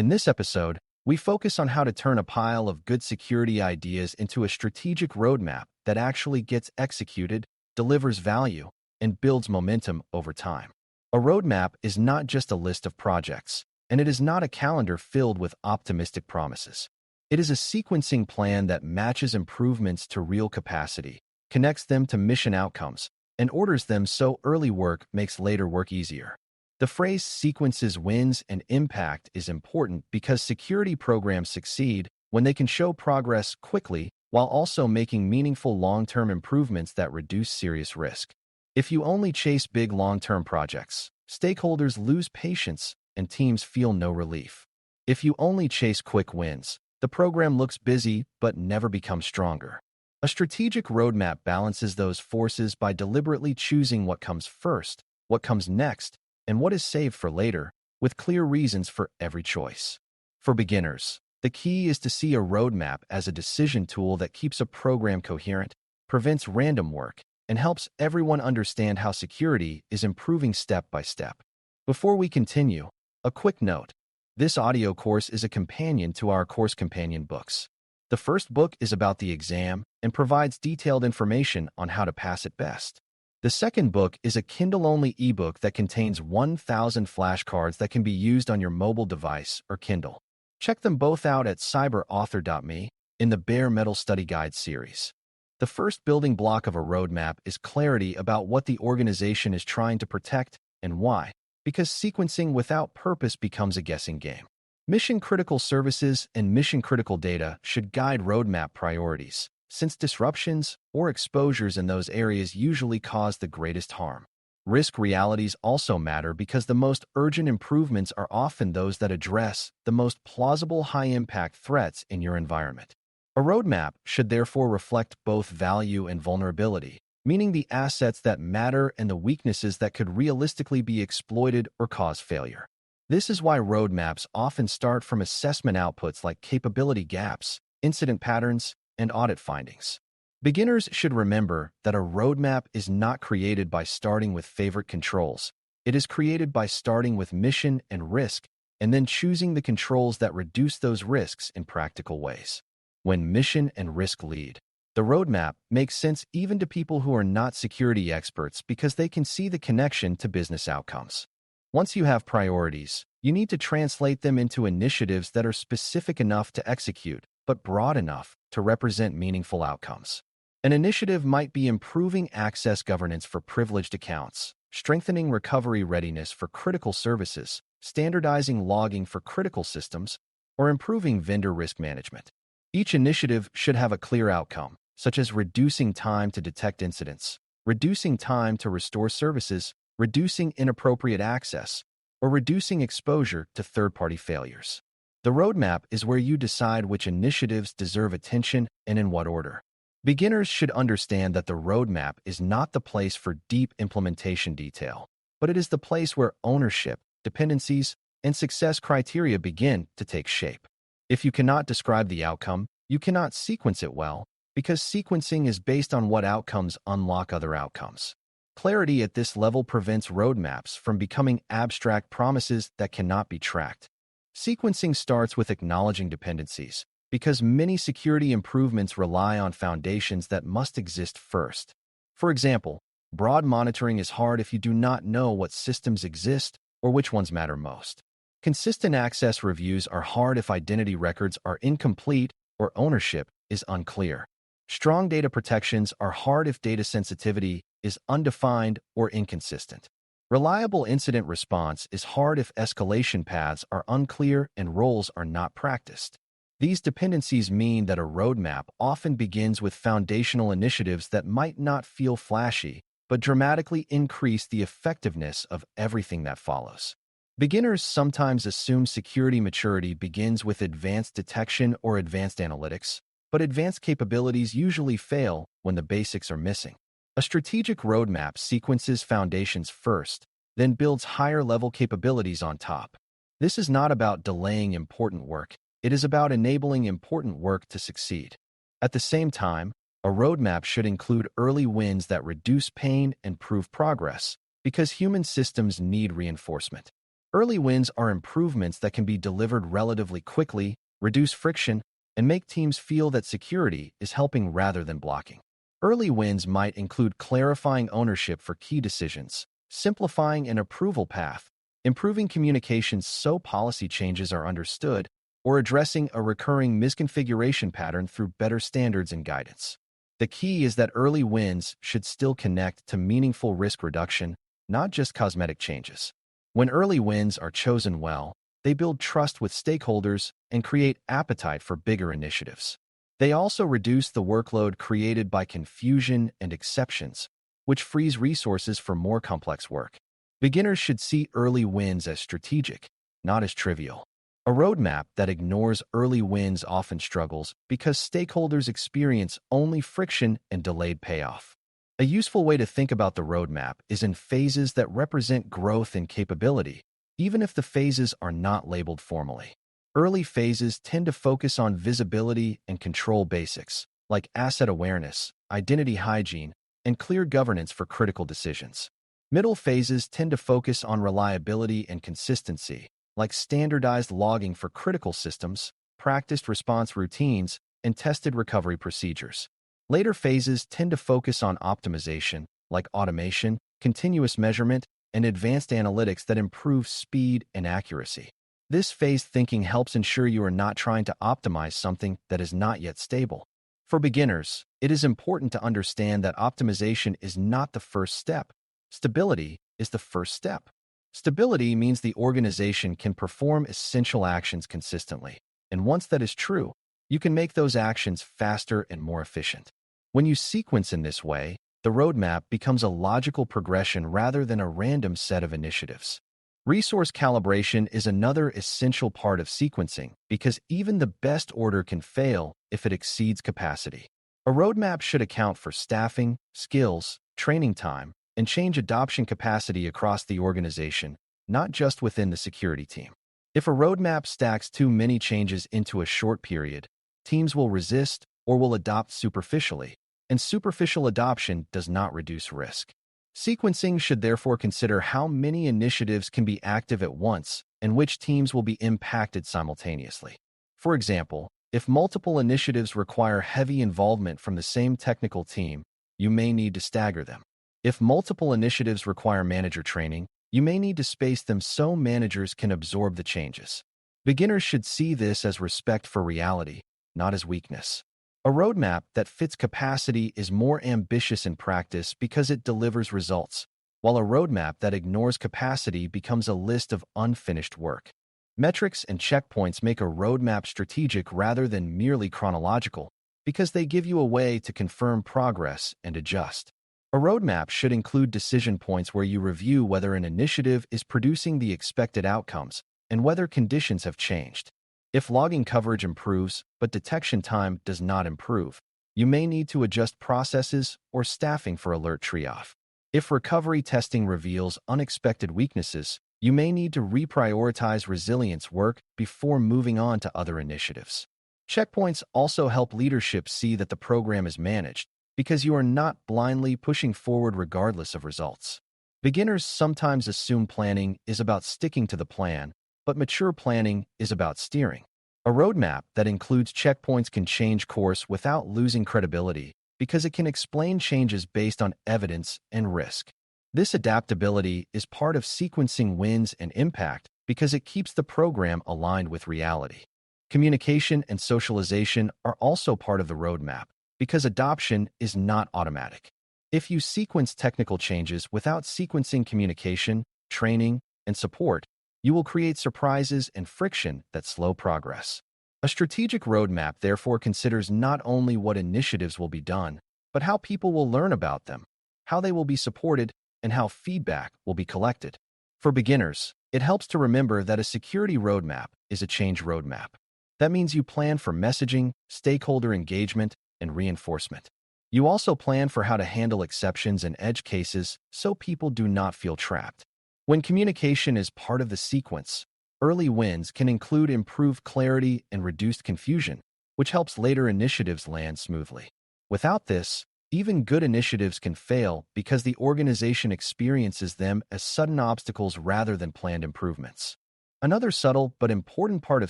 In this episode, we focus on how to turn a pile of good security ideas into a strategic roadmap that actually gets executed, delivers value, and builds momentum over time. A roadmap is not just a list of projects, and it is not a calendar filled with optimistic promises. It is a sequencing plan that matches improvements to real capacity, connects them to mission outcomes, and orders them so early work makes later work easier. The phrase sequences wins and impact is important because security programs succeed when they can show progress quickly while also making meaningful long-term improvements that reduce serious risk. If you only chase big long-term projects, stakeholders lose patience and teams feel no relief. If you only chase quick wins, the program looks busy but never becomes stronger. A strategic roadmap balances those forces by deliberately choosing what comes first, what comes next, and what is saved for later, with clear reasons for every choice. For beginners, the key is to see a roadmap as a decision tool that keeps a program coherent, prevents random work, and helps everyone understand how security is improving step by step. Before we continue, a quick note. This audio course is a companion to our course companion books. The first book is about the exam and provides detailed information on how to pass it best. The second book is a Kindle-only ebook that contains 1,000 flashcards that can be used on your mobile device or Kindle. Check them both out at cyber.author.me in the Bare Metal Study Guide series. The first building block of a roadmap is clarity about what the organization is trying to protect and why, because sequencing without purpose becomes a guessing game. Mission-critical services and mission-critical data should guide roadmap priorities, since disruptions or exposures in those areas usually cause the greatest harm. Risk realities also matter because the most urgent improvements are often those that address the most plausible high-impact threats in your environment. A roadmap should therefore reflect both value and vulnerability, meaning the assets that matter and the weaknesses that could realistically be exploited or cause failure. This is why roadmaps often start from assessment outputs like capability gaps, incident patterns, and audit findings. Beginners should remember that a roadmap is not created by starting with favorite controls. It is created by starting with mission and risk, and then choosing the controls that reduce those risks in practical ways. When mission and risk lead, the roadmap makes sense even to people who are not security experts because they can see the connection to business outcomes. Once you have priorities, you need to translate them into initiatives that are specific enough to execute, but broad enough to represent meaningful outcomes. An initiative might be improving access governance for privileged accounts, strengthening recovery readiness for critical services, standardizing logging for critical systems, or improving vendor risk management. Each initiative should have a clear outcome, such as reducing time to detect incidents, reducing time to restore services, reducing inappropriate access, or reducing exposure to third-party failures. The roadmap is where you decide which initiatives deserve attention and in what order. Beginners should understand that the roadmap is not the place for deep implementation detail, but it is the place where ownership, dependencies, and success criteria begin to take shape. If you cannot describe the outcome, you cannot sequence it well, because sequencing is based on what outcomes unlock other outcomes. Clarity at this level prevents roadmaps from becoming abstract promises that cannot be tracked. Sequencing starts with acknowledging dependencies, because many security improvements rely on foundations that must exist first. For example, broad monitoring is hard if you do not know what systems exist or which ones matter most. Consistent access reviews are hard if identity records are incomplete or ownership is unclear. Strong data protections are hard if data sensitivity is undefined or inconsistent. Reliable incident response is hard if escalation paths are unclear and roles are not practiced. These dependencies mean that a roadmap often begins with foundational initiatives that might not feel flashy, but dramatically increase the effectiveness of everything that follows. Beginners sometimes assume security maturity begins with advanced detection or advanced analytics, but advanced capabilities usually fail when the basics are missing. A strategic roadmap sequences foundations first, then builds higher-level capabilities on top. This is not about delaying important work. It is about enabling important work to succeed. At the same time, a roadmap should include early wins that reduce pain and prove progress, because human systems need reinforcement. Early wins are improvements that can be delivered relatively quickly, reduce friction, and make teams feel that security is helping rather than blocking. Early wins might include clarifying ownership for key decisions, simplifying an approval path, improving communications so policy changes are understood, or addressing a recurring misconfiguration pattern through better standards and guidance. The key is that early wins should still connect to meaningful risk reduction, not just cosmetic changes. When early wins are chosen well, they build trust with stakeholders and create appetite for bigger initiatives. They also reduce the workload created by confusion and exceptions, which frees resources for more complex work. Beginners should see early wins as strategic, not as trivial. A roadmap that ignores early wins often struggles because stakeholders experience only friction and delayed payoff. A useful way to think about the roadmap is in phases that represent growth and capability, even if the phases are not labeled formally. Early phases tend to focus on visibility and control basics, like asset awareness, identity hygiene, and clear governance for critical decisions. Middle phases tend to focus on reliability and consistency, like standardized logging for critical systems, practiced response routines, and tested recovery procedures. Later phases tend to focus on optimization, like automation, continuous measurement, and advanced analytics that improve speed and accuracy. This phased thinking helps ensure you are not trying to optimize something that is not yet stable. For beginners, it is important to understand that optimization is not the first step. Stability is the first step. Stability means the organization can perform essential actions consistently, and once that is true, you can make those actions faster and more efficient. When you sequence in this way, the roadmap becomes a logical progression rather than a random set of initiatives. Resource calibration is another essential part of sequencing because even the best order can fail if it exceeds capacity. A roadmap should account for staffing, skills, training time, and change adoption capacity across the organization, not just within the security team. If a roadmap stacks too many changes into a short period, teams will resist or will adopt superficially, and superficial adoption does not reduce risk. Sequencing should therefore consider how many initiatives can be active at once and which teams will be impacted simultaneously. For example, if multiple initiatives require heavy involvement from the same technical team, you may need to stagger them. If multiple initiatives require manager training, you may need to space them so managers can absorb the changes. Beginners should see this as respect for reality, not as weakness. A roadmap that fits capacity is more ambitious in practice because it delivers results, while a roadmap that ignores capacity becomes a list of unfinished work. Metrics and checkpoints make a roadmap strategic rather than merely chronological because they give you a way to confirm progress and adjust. A roadmap should include decision points where you review whether an initiative is producing the expected outcomes and whether conditions have changed. If logging coverage improves, but detection time does not improve, you may need to adjust processes or staffing for alert triage. If recovery testing reveals unexpected weaknesses, you may need to reprioritize resilience work before moving on to other initiatives. Checkpoints also help leadership see that the program is managed, because you are not blindly pushing forward regardless of results. Beginners sometimes assume planning is about sticking to the plan, but mature planning is about steering. A roadmap that includes checkpoints can change course without losing credibility because it can explain changes based on evidence and risk. This adaptability is part of sequencing wins and impact because it keeps the program aligned with reality. Communication and socialization are also part of the roadmap because adoption is not automatic. If you sequence technical changes without sequencing communication, training, and support, you will create surprises and friction that slow progress. A strategic roadmap therefore considers not only what initiatives will be done, but how people will learn about them, how they will be supported, and how feedback will be collected. For beginners, it helps to remember that a security roadmap is a change roadmap. That means you plan for messaging, stakeholder engagement, and reinforcement. You also plan for how to handle exceptions and edge cases so people do not feel trapped. When communication is part of the sequence, early wins can include improved clarity and reduced confusion, which helps later initiatives land smoothly. Without this, Even good initiatives can fail because the organization experiences them as sudden obstacles rather than planned improvements. Another subtle but important part of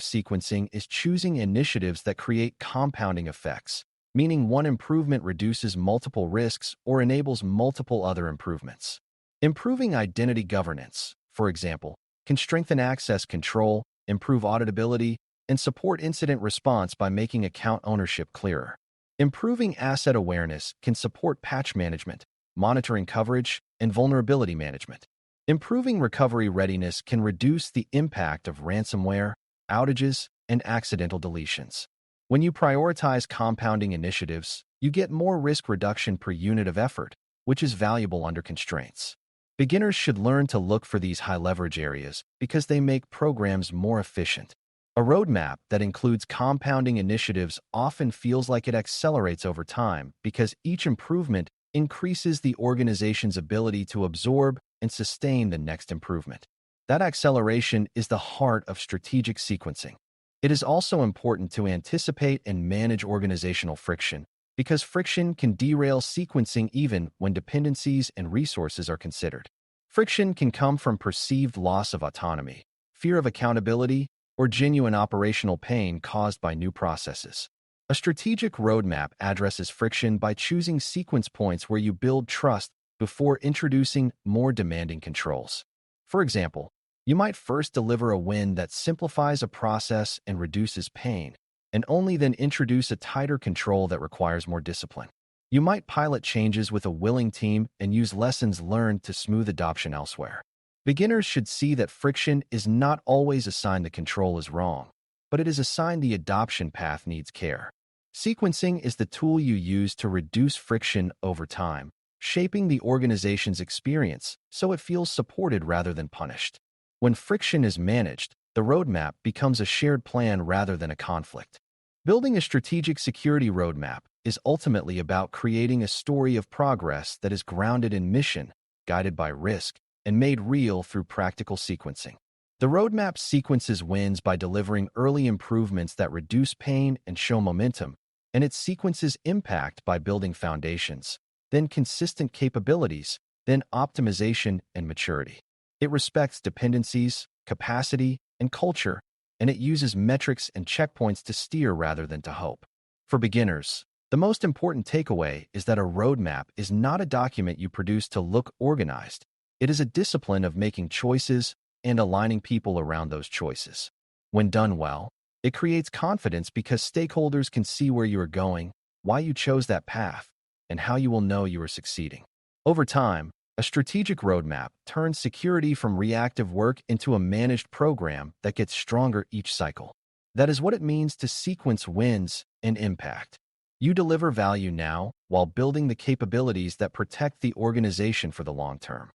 sequencing is choosing initiatives that create compounding effects, meaning one improvement reduces multiple risks or enables multiple other improvements. Improving identity governance, for example, can strengthen access control, improve auditability, and support incident response by making account ownership clearer. Improving asset awareness can support patch management, monitoring coverage, and vulnerability management. Improving recovery readiness can reduce the impact of ransomware, outages, and accidental deletions. When you prioritize compounding initiatives, you get more risk reduction per unit of effort, which is valuable under constraints. Beginners should learn to look for these high-leverage areas because they make programs more efficient. A roadmap that includes compounding initiatives often feels like it accelerates over time because each improvement increases the organization's ability to absorb and sustain the next improvement. That acceleration is the heart of strategic sequencing. It is also important to anticipate and manage organizational friction, because friction can derail sequencing even when dependencies and resources are considered. Friction can come from perceived loss of autonomy, fear of accountability, or genuine operational pain caused by new processes. A strategic roadmap addresses friction by choosing sequence points where you build trust before introducing more demanding controls. For example, you might first deliver a win that simplifies a process and reduces pain, and only then introduce a tighter control that requires more discipline. You might pilot changes with a willing team and use lessons learned to smooth adoption elsewhere. Beginners should see that friction is not always a sign the control is wrong, but it is a sign the adoption path needs care. Sequencing is the tool you use to reduce friction over time, shaping the organization's experience so it feels supported rather than punished. When friction is managed, the roadmap becomes a shared plan rather than a conflict. Building a strategic security roadmap is ultimately about creating a story of progress that is grounded in mission, guided by risk, and made real through practical sequencing. The roadmap sequences wins by delivering early improvements that reduce pain and show momentum, and it sequences impact by building foundations, then consistent capabilities, then optimization and maturity. It respects dependencies, capacity, and culture, and it uses metrics and checkpoints to steer rather than to hope. For beginners, the most important takeaway is that a roadmap is not a document you produce to look organized. It is a discipline of making choices and aligning people around those choices. When done well, it creates confidence because stakeholders can see where you are going, why you chose that path, and how you will know you are succeeding. Over time, a strategic roadmap turns security from reactive work into a managed program that gets stronger each cycle. That is what it means to sequence wins and impact. You deliver value now while building the capabilities that protect the organization for the long term.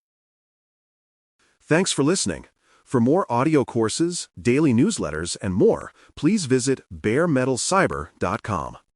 Thanks for listening. For more audio courses, daily newsletters, and more, please visit DailyCyber.News.